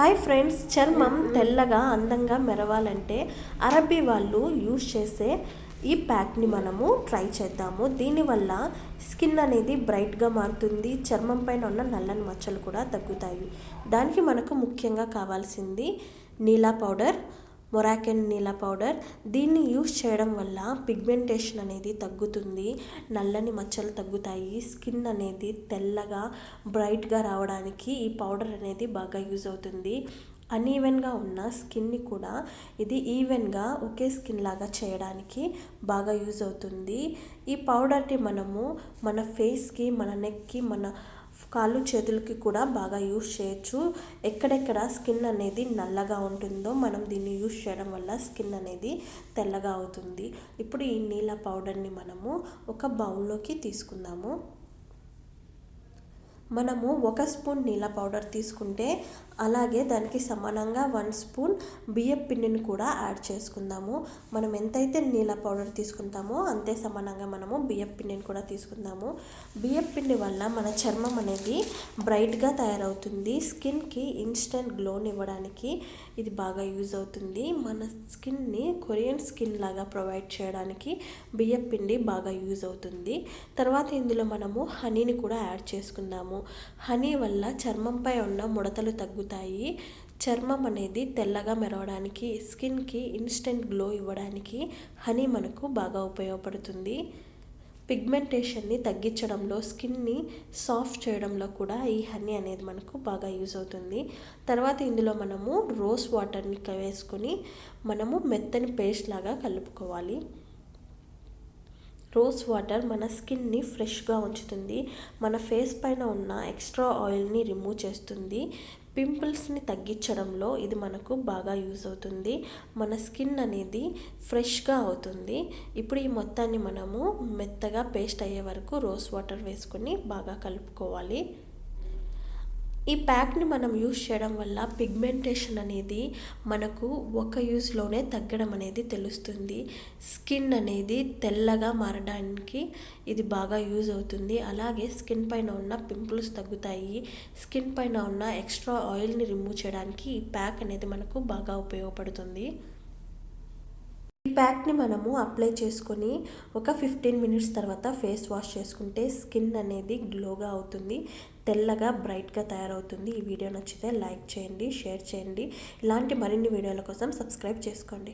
Hi friends, చర్మం తెల్లగా అందంగా మెరవాలంటే అరబ్బీ వాళ్ళు యూజ్ చేసే ఈ ప్యాక్ని మనము ట్రై చేద్దాము. దీనివల్ల స్కిన్ అనేది బ్రైట్గా మారుతుంది, చర్మం పైన ఉన్న నల్లని మచ్చలు కూడా తగ్గుతాయి. దానికి మనకు ముఖ్యంగా కావాల్సింది నీలా పౌడర్, మొరాకెన్ నీలా పౌడర్. దీన్ని యూస్ చేయడం వల్ల పిగ్మెంటేషన్ అనేది తగ్గుతుంది, నల్లని మచ్చలు తగ్గుతాయి, స్కిన్ అనేది తెల్లగా బ్రైట్గా రావడానికి ఈ పౌడర్ అనేది బాగా యూజ్ అవుతుంది. అన్ఈవెన్గా ఉన్న స్కిన్ని కూడా ఇది ఈవెన్గా ఒకే స్కిన్ లాగా చేయడానికి బాగా యూజ్ అవుతుంది. ఈ పౌడర్ని మనము మన ఫేస్కి, మన నెక్కి, మన కాళ్ళు చేతులకి కూడా బాగా యూస్ చేయొచ్చు. ఎక్కడెక్కడ స్కిన్ అనేది నల్లగా ఉంటుందో మనం దీన్ని యూస్ చేయడం వల్ల స్కిన్ అనేది తెల్లగా అవుతుంది. ఇప్పుడు ఈ నీళ్ళ పౌడర్ని మనము ఒక బౌల్లోకి తీసుకుందాము. మనము 1 స్పూన్ నీళ్ళ పౌడర్ తీసుకుంటే అలాగే దానికి సమానంగా 1 స్పూన్ బియ్యం పిండిని కూడా యాడ్ చేసుకుందాము. మనం ఎంతైతే నీళ్ళ పౌడర్ తీసుకుంటామో అంతే సమానంగా మనము బియ్యం పిండిని కూడా తీసుకుందాము. బియ్యం పిండి వల్ల మన చర్మం అనేది బ్రైట్గా తయారవుతుంది. స్కిన్కి ఇన్స్టెంట్ గ్లోని ఇవ్వడానికి ఇది బాగా యూజ్ అవుతుంది. మన స్కిన్ని కొరియన్ స్కిన్ లాగా ప్రొవైడ్ చేయడానికి బియ్యం పిండి బాగా యూజ్ అవుతుంది. తర్వాత ఇందులో మనము హనీని కూడా యాడ్ చేసుకుందాము. హనీ వల్ల చర్మంపై ఉన్న ముడతలు తగ్గుతాయి. చర్మం అనేది తెల్లగా మెరవడానికి, స్కిన్కి ఇన్స్టెంట్ గ్లో ఇవ్వడానికి హనీ మనకు బాగా ఉపయోగపడుతుంది. పిగ్మెంటేషన్ని తగ్గించడంలో, స్కిన్ని సాఫ్ట్ చేయడంలో కూడా ఈ హనీ అనేది మనకు బాగా యూజ్ అవుతుంది. తర్వాత ఇందులో మనము రోజ్ వాటర్ని వేసుకొని మనము మెత్తని పేస్ట్ లాగా కలుపుకోవాలి. రోజ్ వాటర్ మన స్కిన్ని ఫ్రెష్గా ఉంచుతుంది, మన ఫేస్ పైన ఉన్న ఎక్స్ట్రా ఆయిల్ని రిమూవ్ చేస్తుంది, పింపుల్స్ని తగ్గించడంలో ఇది మనకు బాగా యూజ్ అవుతుంది. మన స్కిన్ అనేది ఫ్రెష్గా అవుతుంది. ఇప్పుడు ఈ మొత్తాన్ని మనము మెత్తగా పేస్ట్ అయ్యే వరకు రోజ్ వాటర్ వేసుకొని బాగా కలుపుకోవాలి. ఈ ప్యాక్ని మనం యూజ్ చేయడం వల్ల పిగ్మెంటేషన్ అనేది మనకు ఒక యూజ్లోనే తగ్గడం అనేది తెలుస్తుంది. స్కిన్ అనేది తెల్లగా మారడానికి ఇది బాగా యూజ్ అవుతుంది. అలాగే స్కిన్ పైన ఉన్న పింపుల్స్ తగ్గుతాయి, స్కిన్ పైన ఉన్న ఎక్స్ట్రా ఆయిల్ని రిమూవ్ చేయడానికి ఈ ప్యాక్ అనేది మనకు బాగా ఉపయోగపడుతుంది. ఈ ప్యాక్ని మనము అప్లై చేసుకొని ఒక 15 మినిట్స్ తర్వాత ఫేస్ వాష్ చేసుకుంటే స్కిన్ అనేది గ్లోగా అవుతుంది, తెల్లగా బ్రైట్గా తయారవుతుంది. ఈ వీడియో నచ్చితే లైక్ చేయండి, షేర్ చేయండి. ఇలాంటి మరిన్ని వీడియోల కోసం సబ్స్క్రైబ్ చేసుకోండి.